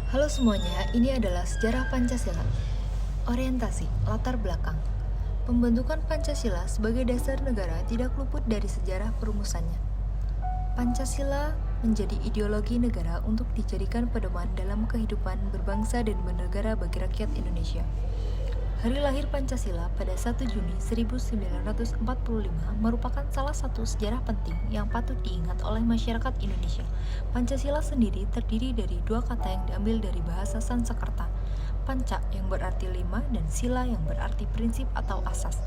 Halo semuanya, ini adalah sejarah Pancasila. Orientasi, latar belakang. Pembentukan Pancasila sebagai dasar negara tidak luput dari sejarah perumusannya. Pancasila menjadi ideologi negara untuk dijadikan pedoman dalam kehidupan berbangsa dan bernegara bagi rakyat Indonesia. Hari lahir Pancasila pada 1 Juni 1945 merupakan salah satu sejarah penting yang patut diingat oleh masyarakat Indonesia. Pancasila sendiri terdiri dari dua kata yang diambil dari bahasa Sanskerta, panca yang berarti lima dan sila yang berarti prinsip atau asas.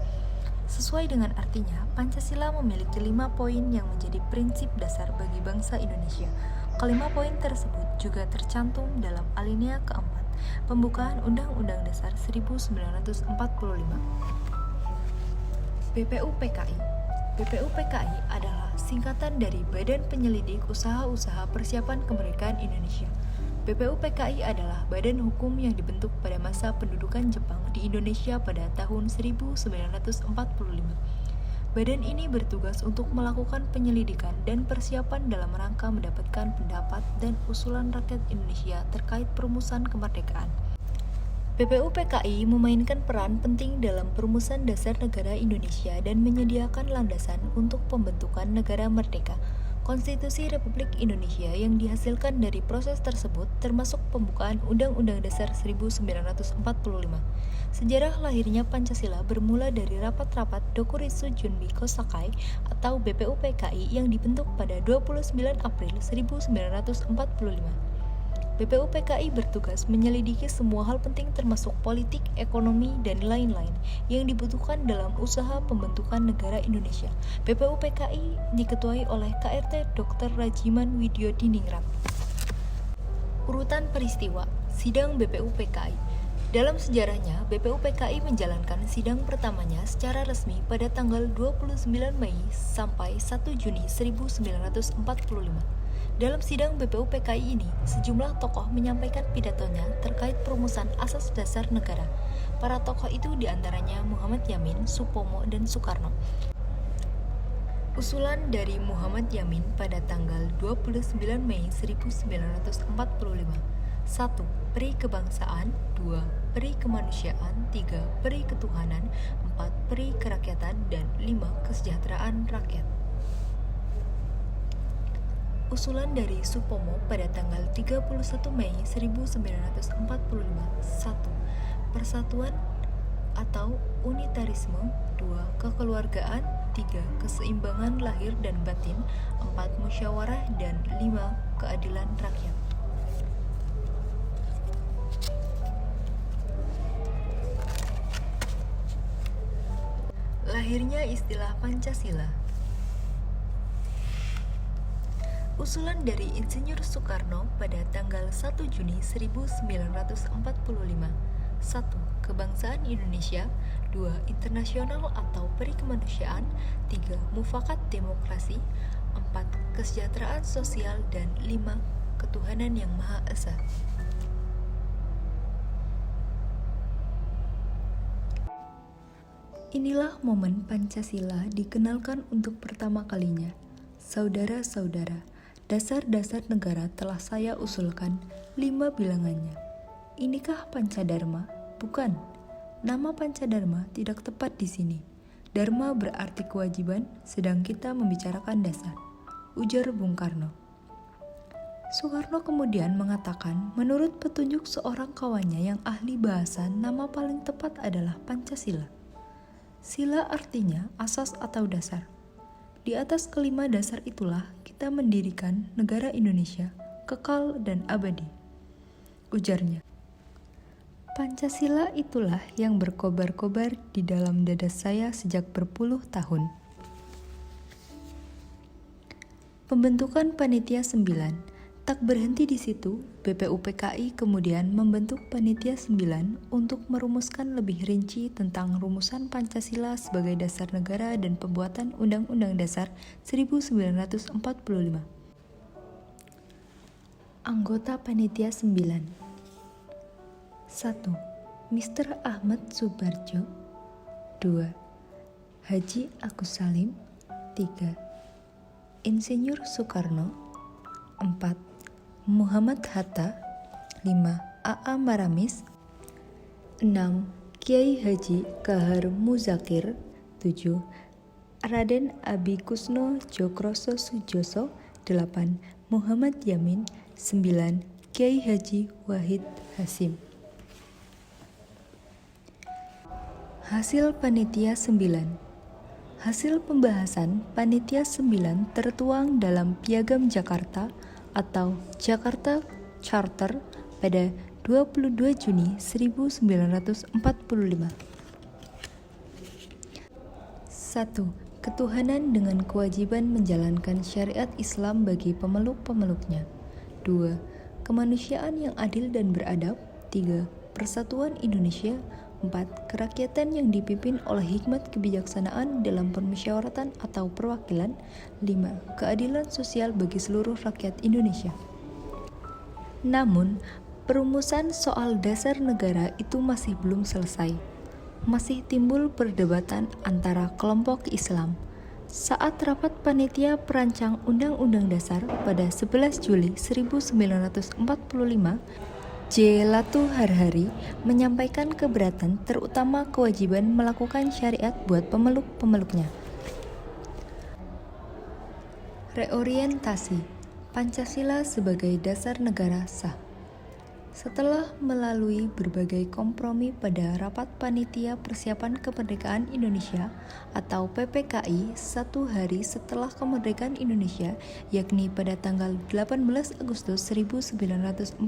Sesuai dengan artinya, Pancasila memiliki 5 poin yang menjadi prinsip dasar bagi bangsa Indonesia. Kelima poin tersebut juga tercantum dalam alinea keempat pembukaan Undang-Undang Dasar 1945. BPUPKI. BPUPKI adalah singkatan dari Badan Penyelidik Usaha-Usaha Persiapan Kemerdekaan Indonesia. BPUPKI adalah badan hukum yang dibentuk pada masa pendudukan Jepang di Indonesia pada tahun 1945. Badan ini bertugas untuk melakukan penyelidikan dan persiapan dalam rangka mendapatkan pendapat dan usulan rakyat Indonesia terkait perumusan kemerdekaan. BPUPKI memainkan peran penting dalam perumusan dasar negara Indonesia dan menyediakan landasan untuk pembentukan negara merdeka. Konstitusi Republik Indonesia yang dihasilkan dari proses tersebut termasuk pembukaan Undang-Undang Dasar 1945. Sejarah lahirnya Pancasila bermula dari rapat-rapat Dokuritsu Junbi Kosakai atau BPUPKI yang dibentuk pada 29 April 1945. BPUPKI bertugas menyelidiki semua hal penting termasuk politik, ekonomi, dan lain-lain yang dibutuhkan dalam usaha pembentukan negara Indonesia. BPUPKI diketuai oleh KRT Dr. Rajiman Widyodiningrat. Urutan peristiwa Sidang BPUPKI. Dalam sejarahnya, BPUPKI menjalankan sidang pertamanya secara resmi pada tanggal 29 Mei sampai 1 Juni 1945. Dalam sidang BPUPKI ini, sejumlah tokoh menyampaikan pidatonya terkait perumusan asas dasar negara. Para tokoh itu diantaranya Muhammad Yamin, Supomo, dan Soekarno. Usulan dari Muhammad Yamin pada tanggal 29 Mei 1945. 1. Peri kebangsaan. 2. Peri kemanusiaan. 3. Peri ketuhanan. 4. Peri kerakyatan. Dan 5. Kesejahteraan rakyat. Usulan dari Supomo pada tanggal 31 Mei 1945. 1. Persatuan atau unitarisme. 2. Kekeluargaan. 3. Keseimbangan lahir dan batin. 4. Musyawarah. Dan 5. Keadilan rakyat. Lahirnya istilah Pancasila. Usulan dari Insinyur Soekarno pada tanggal 1 Juni 1945. 1. Kebangsaan Indonesia. 2. Internasional atau peri kemanusiaan. 3. Mufakat demokrasi. 4. Kesejahteraan sosial. Dan 5. Ketuhanan yang Maha Esa. Inilah momen Pancasila dikenalkan untuk pertama kalinya. Saudara-saudara, dasar-dasar negara telah saya usulkan 5 bilangannya. Inikah Pancadharma? Bukan. Nama Pancadharma tidak tepat di sini. Dharma berarti kewajiban, sedang kita membicarakan dasar, ujar Bung Karno. Soekarno kemudian mengatakan, menurut petunjuk seorang kawannya yang ahli bahasa, nama paling tepat adalah Pancasila. Sila artinya asas atau dasar. Di atas kelima dasar itulah kita mendirikan negara Indonesia, kekal dan abadi, ujarnya. Pancasila itulah yang berkobar-kobar di dalam dada saya sejak berpuluh tahun. Pembentukan Panitia 9. Tak berhenti di situ, BPUPKI kemudian membentuk Panitia 9 untuk merumuskan lebih rinci tentang rumusan Pancasila sebagai dasar negara dan pembuatan Undang-Undang Dasar 1945. Anggota Panitia 9. 1. Mr. Ahmad Subarjo. 2. Haji Agus Salim. 3. Insinyur Soekarno. 4. Muhammad Hatta. 5. A.A. Maramis. 6. Kiai Haji Kahar Muzakir. 7. Raden Abi Kusno Jokroso Sujoso. 8. Muhammad Yamin. 9. Kiai Haji Wahid Hasim. Hasil Panitia 9. Hasil pembahasan Panitia 9 tertuang dalam Piagam Jakarta atau Jakarta Charter pada 22 Juni 1945. 1. Ketuhanan dengan kewajiban menjalankan syariat Islam bagi pemeluk-pemeluknya. 2. Kemanusiaan yang adil dan beradab. 3. Persatuan Indonesia. 4. Kerakyatan yang dipimpin oleh hikmat kebijaksanaan dalam permusyawaratan atau perwakilan. 5. Keadilan sosial bagi seluruh rakyat Indonesia. Namun, perumusan soal dasar negara itu masih belum selesai. Masih timbul perdebatan antara kelompok Islam. Saat rapat panitia perancang Undang-Undang Dasar pada 11 Juli 1945, J. Latu Harhari menyampaikan keberatan terutama kewajiban melakukan syariat buat pemeluk-pemeluknya. Reorientasi Pancasila sebagai dasar negara sah. Setelah melalui berbagai kompromi pada Rapat Panitia Persiapan Kemerdekaan Indonesia atau PPKI 1 hari setelah kemerdekaan Indonesia, yakni pada tanggal 18 Agustus 1945,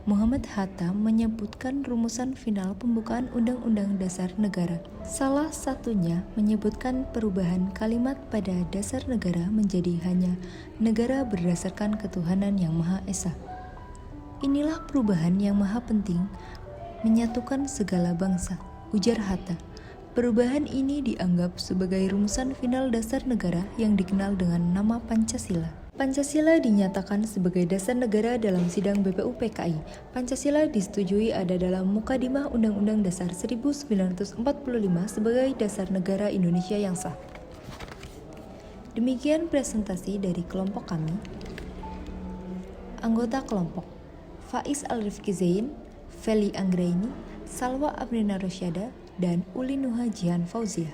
Muhammad Hatta menyebutkan rumusan final pembukaan Undang-Undang Dasar Negara. Salah satunya menyebutkan perubahan kalimat pada dasar negara menjadi hanya negara berdasarkan ketuhanan yang Maha Esa. Inilah perubahan yang maha penting, menyatukan segala bangsa, ujar Hatta. Perubahan ini dianggap sebagai rumusan final dasar negara yang dikenal dengan nama Pancasila. Pancasila dinyatakan sebagai dasar negara dalam sidang BPUPKI. Pancasila disetujui ada dalam Mukadimah Undang-Undang Dasar 1945 sebagai dasar negara Indonesia yang sah. Demikian presentasi dari kelompok kami. Anggota kelompok: Faiz Al-Rifki Zain, Feli Anggraini, Salwa Abrina Rosyada, dan Uli Nuha Jihan Fauzia.